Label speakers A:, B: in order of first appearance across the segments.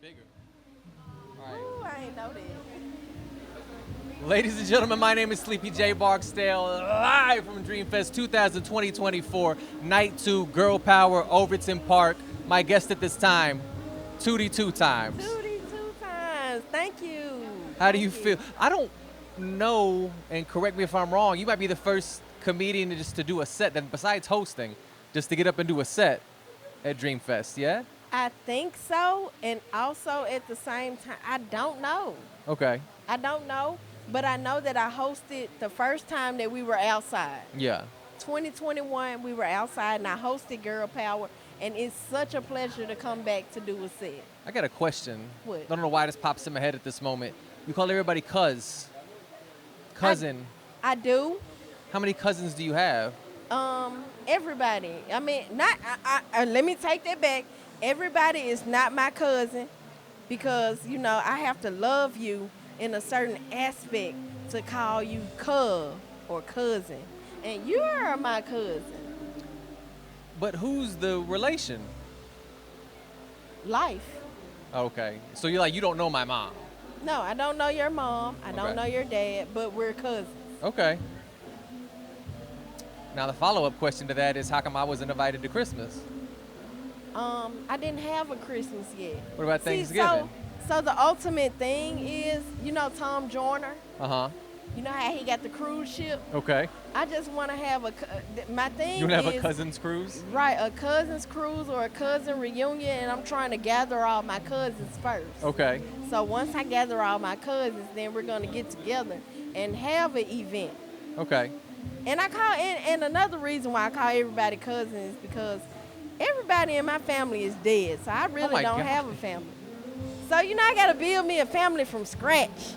A: Bigger. All right.
B: Ooh, I ain't know that.
A: Ladies and gentlemen, my name is Sleepy J Barksdale, live from Dreamfest 2024, Night 2, Girl Power, Overton Park. My guest at this time, Tootie TwoTimes.
B: Tootie TwoTimes. Thank you.
A: How do you
B: Thank
A: feel? I don't know, and correct me if I'm wrong, you might be the first comedian to do a set, that besides hosting, just to get up and do a set at Dreamfest, yeah?
B: I think so, and also at the same time, I don't know.
A: Okay,
B: I don't know, but I know that I hosted the first time that we were outside.
A: yeah.
B: 2021, we were outside, and I hosted Girl Power, and it's such a pleasure to come back to do a set.
A: I got a question.
B: What?
A: I don't know why this pops in my head at this moment. You call everybody cousin.
B: I do.
A: How many cousins do you have?
B: Everybody. I mean, not. Let me take that back. Everybody is not my cousin, because I have to love you in a certain aspect to call you cuz or cousin, and you are my cousin.
A: But who's the relation?
B: Life.
A: Okay, so you're like, you don't know my mom.
B: No, I don't know your mom. I
A: Okay.
B: don't know your dad, but we're cousins.
A: Okay. Now the follow-up question to that is, how come I wasn't invited to Christmas?
B: I didn't have a Christmas yet.
A: What about
B: See,
A: Thanksgiving?
B: so the ultimate thing is, Tom Joyner.
A: Uh-huh.
B: You know how he got the cruise ship?
A: Okay.
B: I just want to have my thing
A: You want to have
B: is,
A: a cousin's cruise?
B: right, a cousin's cruise or a cousin reunion, and I'm trying to gather all my cousins first.
A: Okay.
B: So once I gather all my cousins, then we're going to get together and have an event.
A: Okay.
B: And and another reason why I call everybody cousin is because everybody in my family is dead, so I really
A: my
B: don't
A: God.
B: have a family. So I got to build me a family from scratch.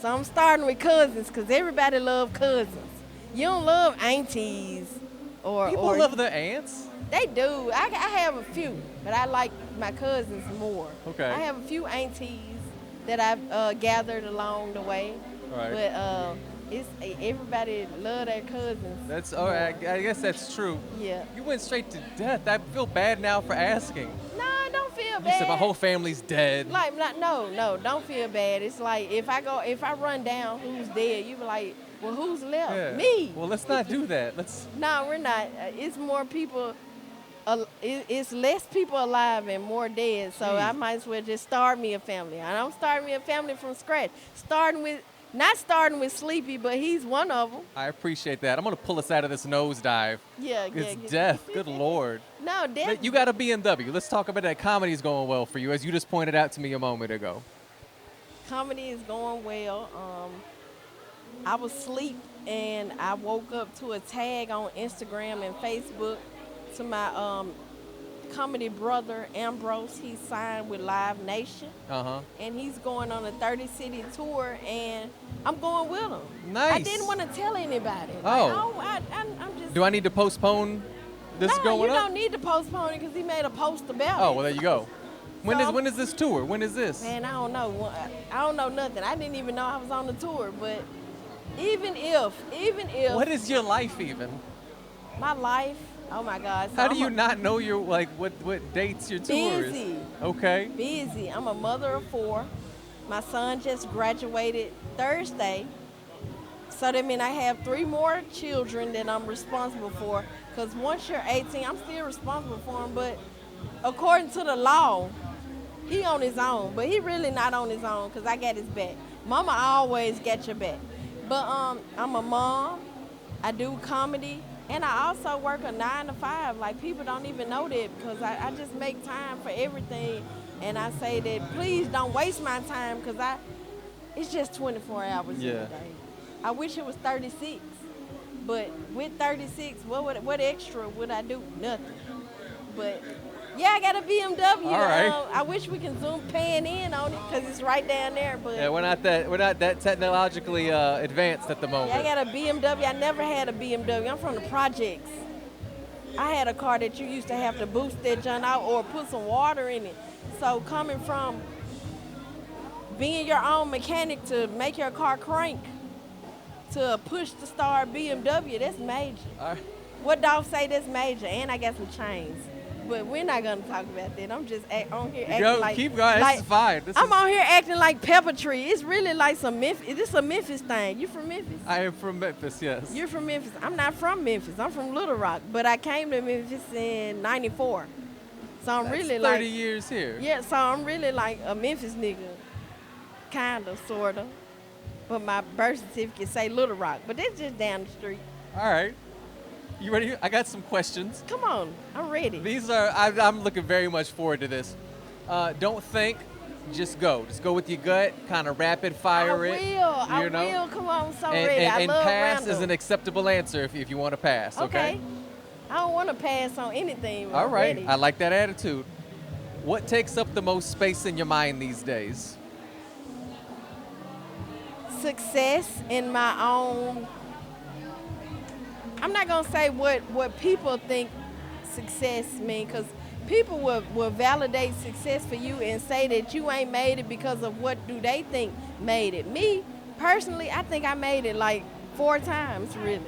B: So I'm starting with cousins because everybody love cousins. You don't love aunties or
A: People love their aunts.
B: They do. I have a few, but I like my cousins more.
A: Okay.
B: I have a few aunties that I've gathered along the way.
A: All right.
B: But it's everybody love their cousins.
A: That's all right. I guess that's true.
B: Yeah.
A: You went straight to death. I feel bad now for asking.
B: No, I don't feel
A: You
B: bad.
A: said my whole family's dead.
B: No, don't feel bad. It's like if I run down who's dead, you be like, well, who's left?
A: Yeah.
B: Me.
A: Well, let's not do that. Let's.
B: No, we're not. It's more people. It's less people alive and more dead. So
A: Jeez.
B: I might as well just start me a family. And I'm starting me a family from scratch. Not starting with Sleepy, but he's one of them.
A: I appreciate that. I'm gonna pull us out of this nosedive.
B: Yeah,
A: It's death. Good Lord.
B: No, death.
A: You got a BMW. Let's talk about that. Comedy's going well for you, as you just pointed out to me a moment ago.
B: Comedy is going well. I was asleep and I woke up to a tag on Instagram and Facebook to my comedy brother Ambrose. He's signed with Live Nation.
A: Uh-huh.
B: And he's going on a 30-city tour, and I'm going with him.
A: Nice.
B: I didn't want to tell anybody.
A: Oh.
B: I'm just.
A: Do I need to postpone this
B: no,
A: going
B: you
A: up?
B: don't need to postpone it because he made a post about it.
A: Oh, well, there you go.
B: So-
A: When is this tour? When is this?
B: Man, I don't know. I don't know nothing. I didn't even know I was on the tour. But even if
A: What is your life even?
B: my life, oh my God. So
A: How do
B: I'm
A: you not know your what dates your tour is?
B: Busy.
A: Okay.
B: busy? I'm a mother of 4. My son just graduated Thursday. So that means I have 3 more children that I'm responsible for. Because once you're 18, I'm still responsible for them. But according to the law, he on his own. But he really not on his own because I got his back. Mama always got your back. But I'm a mom. I do comedy. And I also work a 9 to 5. Like, people don't even know that because I just make time for everything. And I say that, please don't waste my time because it's just 24 hours in
A: Yeah.
B: a day. I wish it was 36. But with 36, what extra would I do? Nothing. But yeah, I got a BMW.
A: All right.
B: I wish we can zoom pan in on it because it's right down there. But
A: Yeah, we're not that technologically advanced at the moment.
B: yeah, I got a BMW. I never had a BMW. I'm from the projects. I had a car that you used to have to boost that junk out or put some water in it. So coming from being your own mechanic to make your car crank to a push to start BMW, that's major.
A: All right.
B: What dog say that's major? And I got some chains. But we're not gonna talk about that. I'm just on here acting
A: Go,
B: like
A: keep going.
B: like
A: This is fine.
B: I'm on here acting like Pepper Tree. It's really like some Memphis. This is a Memphis thing. You from Memphis?
A: I am from Memphis, yes.
B: You're from Memphis. I'm not from Memphis. I'm from Little Rock. But I came to Memphis in '94. So I'm
A: That's
B: really
A: 30
B: like
A: years here.
B: yeah. So I'm really like a Memphis nigga, kinda, sorta. But my birth certificate say Little Rock. But that's just down the street.
A: All right. You ready? I got some questions.
B: Come on, I'm ready.
A: These are, I'm looking very much forward to this. Don't think, just go. Just go with your gut, kind of rapid fire it.
B: I will. Come on, I'm so
A: and,
B: ready.
A: And,
B: I
A: and
B: love
A: pass
B: random.
A: is an acceptable answer if you want to pass, okay?
B: I don't want to pass on anything. But
A: All
B: I'm
A: right.
B: ready.
A: I like that attitude. What takes up the most space in your mind these days?
B: Success in my own. I'm not gonna say what people think success mean, because people will validate success for you and say that you ain't made it because of what do they think made it. Me personally, I think I made it like 4 times, really.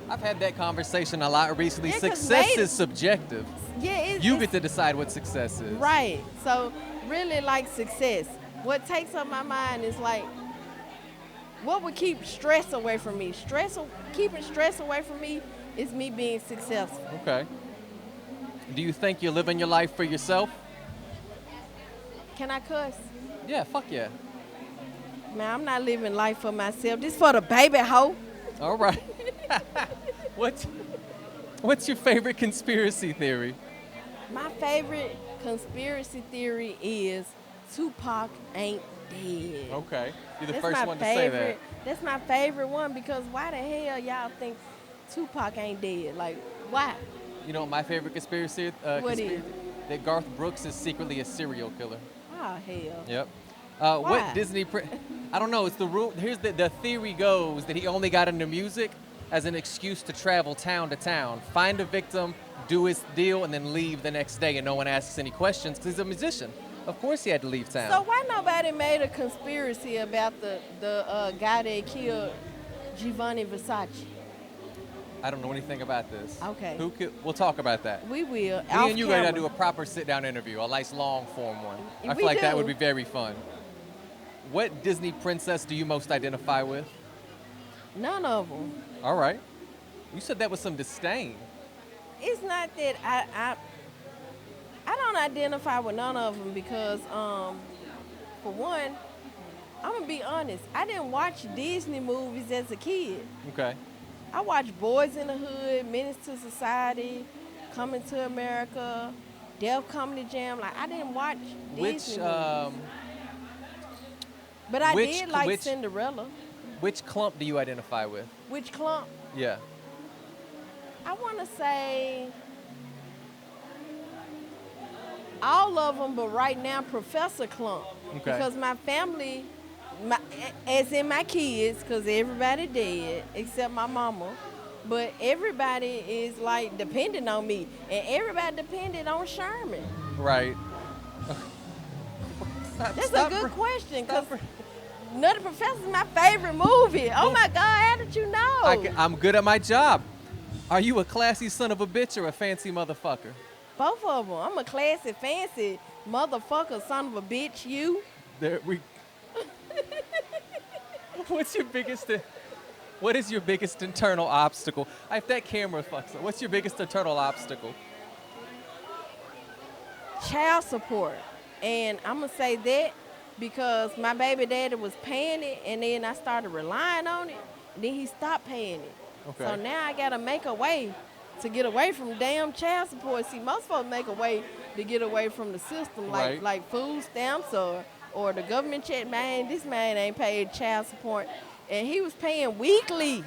A: I've had that conversation a lot recently.
B: Yeah, 'cause
A: Success is subjective.
B: Yeah,
A: You get to decide what success is.
B: right. So really, like success. What takes up my mind is like, what would keep stress away from me? Keeping stress away from me is me being successful.
A: Okay. Do you think you're living your life for yourself?
B: Can I cuss?
A: Yeah, fuck yeah.
B: Man, I'm not living life for myself. This for the baby hoe.
A: All right. What's your favorite conspiracy theory?
B: My favorite conspiracy theory is Tupac ain't dead.
A: Okay. You're the
B: That's
A: first
B: my
A: one to say that.
B: favorite. That's my favorite one, because why the hell y'all think Tupac ain't dead? Like, why?
A: You know what my favorite conspiracy?
B: What is?
A: That Garth Brooks is secretly a serial killer.
B: Oh, hell.
A: Yep.
B: Why?
A: What Disney? I don't know. It's the rule. Here's the theory goes that he only got into music as an excuse to travel town to town, find a victim, do his deal, and then leave the next day, and no one asks any questions because he's a musician. Of course, he had to leave town.
B: So why nobody made a conspiracy about the guy that killed Giovanni Versace?
A: I don't know anything about this.
B: Okay.
A: We'll talk about that.
B: We will.
A: Me
B: off
A: and you
B: camera.
A: gotta do a proper sit-down interview, a nice long-form one. I
B: We
A: feel like that
B: do.
A: would be very fun. What Disney princess do you most identify with?
B: None of them.
A: All right. You said that with some disdain.
B: It's not that I don't identify with none of them because, for one, I'm gonna be honest. I didn't watch Disney movies as a kid.
A: Okay.
B: I watched Boys in the Hood, Menace to Society, Coming to America, Def Comedy Jam. Like, I didn't watch Disney movies. But I did like Cinderella.
A: Which clump do you identify with?
B: Which clump?
A: Yeah.
B: I want to say all of them, but right now Professor Clump.
A: Okay.
B: Because my family, as in my kids, because everybody dead except my mama, but everybody is like depending on me, and everybody depended on Sherman.
A: Right.
B: That's a good question, because Nutty Professor is my favorite movie. Oh my God, how did you know?
A: I'm good at my job. Are you a classy son of a bitch or a fancy motherfucker?
B: Both of them. I'm a classy, fancy motherfucker, son of a bitch. You?
A: What is your biggest internal obstacle? If that camera fucks up, what's your biggest internal obstacle?
B: Child support. And I'm going to say that because my baby daddy was paying it, and then I started relying on it, and then he stopped paying it.
A: Okay.
B: So now I got to make a way to get away from damn child support. See, most folks make a way to get away from the system,
A: Right.
B: like food stamps or the government check. Man, this man ain't paid child support, and he was paying weekly.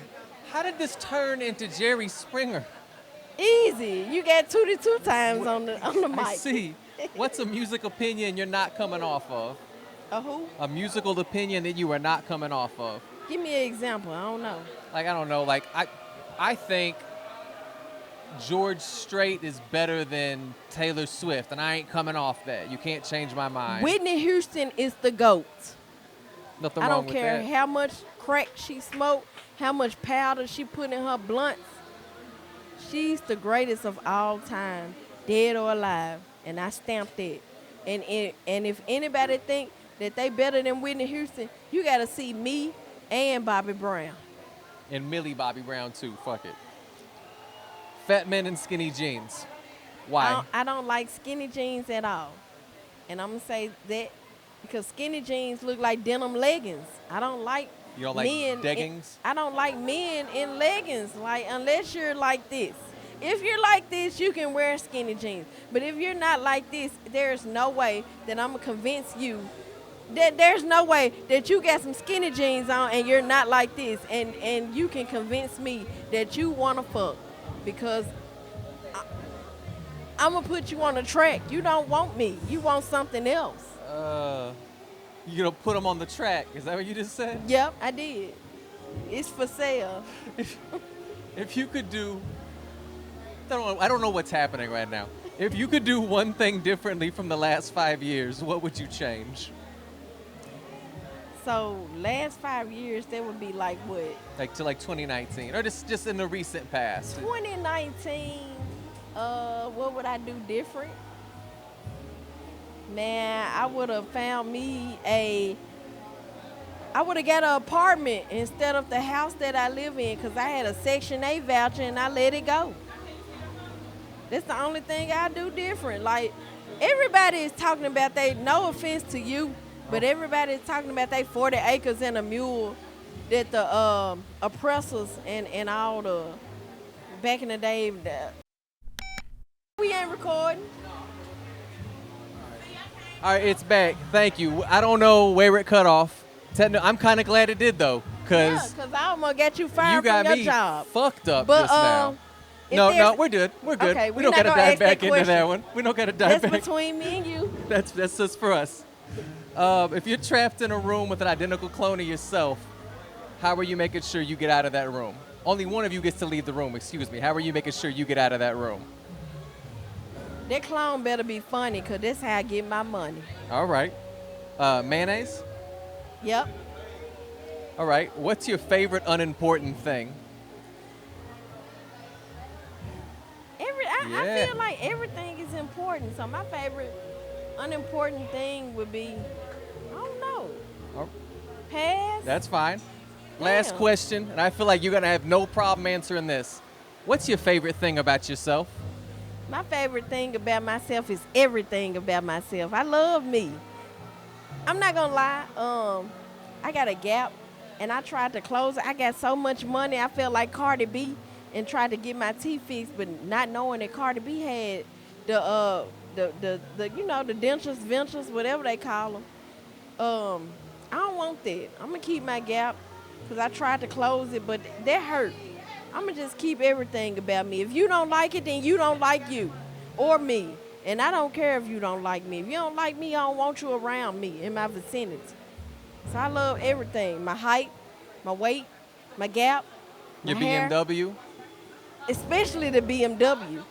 A: How did this turn into Jerry Springer?
B: Easy. You got Tootie TwoTimes on the mic.
A: I see. What's a music opinion you're not coming off of?
B: A who?
A: A musical opinion that you are not coming off of?
B: Give me an example. I don't know.
A: Like, I don't know. Like, I think George Strait is better than Taylor Swift, and I ain't coming off that. You can't change my mind.
B: Whitney Houston is the GOAT.
A: Nothing
B: I
A: wrong
B: don't
A: with
B: care
A: that.
B: how much crack she smoked, how much powder she put in her blunts. She's the greatest of all time. dead or alive, and I stamped it. And if anybody think that they better than Whitney Houston, you got to see me and Bobby Brown.
A: And Millie Bobby Brown too. Fuck it. Fat men in skinny jeans. Why?
B: I don't like skinny jeans at all. And I'm going to say that because skinny jeans look like denim leggings. I don't like
A: You don't like
B: men
A: deggings?
B: I don't like men in leggings, like unless you're like this. If you're like this, you can wear skinny jeans. But if you're not like this, there's no way that I'm going to convince you that there's no way that you got some skinny jeans on and you're not like this. And you can convince me that you want to fuck because I'm going to put you on the track. You don't want me. You want something else.
A: You gonna put them on the track? Is that what you just said?
B: Yep, I did. It's for sale.
A: If you could do, I don't know what's happening right now. If you could do one thing differently from the last 5 years, what would you change?
B: So last 5 years, that would be like what?
A: Like to 2019, or just in the recent past.
B: 2019. What would I do different? Man, I would have found me I would have got an apartment instead of the house that I live in because I had a Section 8 voucher and I let it go. That's the only thing I do different. Like, everybody is talking about no offense to you, but everybody is talking about 40 acres and a mule that the oppressors and all the, back in the day, we ain't recording.
A: All right, it's back. Thank you. I don't know where it cut off. I'm kind of glad it did though, cause
B: I almost got you fired
A: you got
B: from
A: me
B: your job.
A: fucked up
B: But,
A: just now. No, we're good. We're good.
B: Okay,
A: we don't gotta dive back into that one. We don't gotta dive back.
B: That's between me and you.
A: That's just for us. If you're trapped in a room with an identical clone of yourself, how are you making sure you get out of that room? Only one of you gets to leave the room. Excuse me. How are you making sure you get out of that room?
B: That clown better be funny, because that's how I get my money.
A: All right. Mayonnaise?
B: Yep.
A: All right. What's your favorite unimportant thing?
B: I feel like everything is important. So my favorite unimportant thing would be, I don't know.
A: Oh.
B: Pass?
A: That's fine.
B: Damn.
A: Last question, and I feel like you're going to have no problem answering this. What's your favorite thing about yourself?
B: My favorite thing about myself is everything about myself. I love me. I'm not gonna lie. I got a Gap, and I tried to close it. I got so much money, I felt like Cardi B, and tried to get my teeth fixed, but not knowing that Cardi B had the dentures, ventures, whatever they call them. I don't want that. I'm gonna keep my Gap, cause I tried to close it, but that hurt. I'm going to just keep everything about me. If you don't like it, then you don't like you or me. And I don't care if you don't like me. If you don't like me, I don't want you around me in my vicinity. So I love everything. My height, my weight, my Gap,
A: your
B: hair,
A: BMW?
B: Especially the BMW.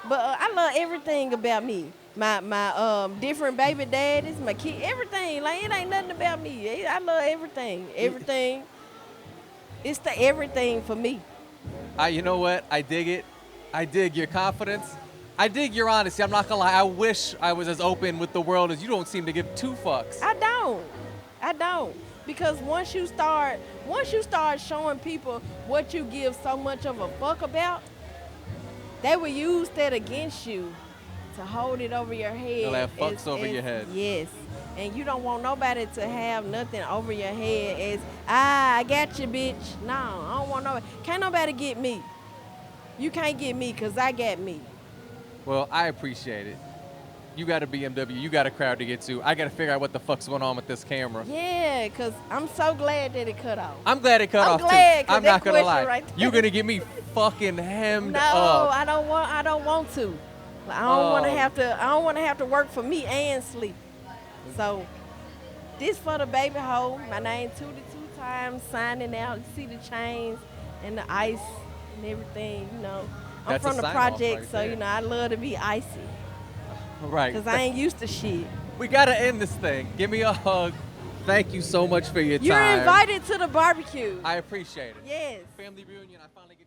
B: But I love everything about me. My different baby daddies, my kid, everything. Like, it ain't nothing about me. I love everything. Everything. It's the everything for me.
A: You know what? I dig it. I dig your confidence. I dig your honesty. I'm not gonna lie. I wish I was as open with the world as you. Don't seem to give two fucks.
B: I don't. Because once you start showing people what you give so much of a fuck about, they will use that against you to hold it over your head.
A: They'll have fucks over your head.
B: Yes. And you don't want nobody to have nothing over your head as, I got you, bitch. No, I don't want nobody. Can't nobody get me. You can't get me because I got me.
A: Well, I appreciate it. You got a BMW. You got a crowd to get to. I got to figure out what the fuck's going on with this camera.
B: Yeah, because I'm so glad that it cut off.
A: I'm glad it cut off,
B: glad,
A: too. I'm not going to lie.
B: Right,
A: You're going to get me fucking hemmed up.
B: No, I don't want to. I don't want to have to work for me and sleep. So, this for the baby hole. My name Tootie TwoTimes, signing out. You see the chains and the ice and everything, I'm
A: That's
B: from
A: a
B: the
A: sign-off
B: project,
A: right
B: so,
A: there.
B: I love to be icy.
A: Right.
B: Because I ain't used to shit.
A: We got to end this thing. Give me a hug. Thank you so much for your time.
B: You're invited to the barbecue.
A: I appreciate it.
B: Yes.
A: Family reunion, I finally get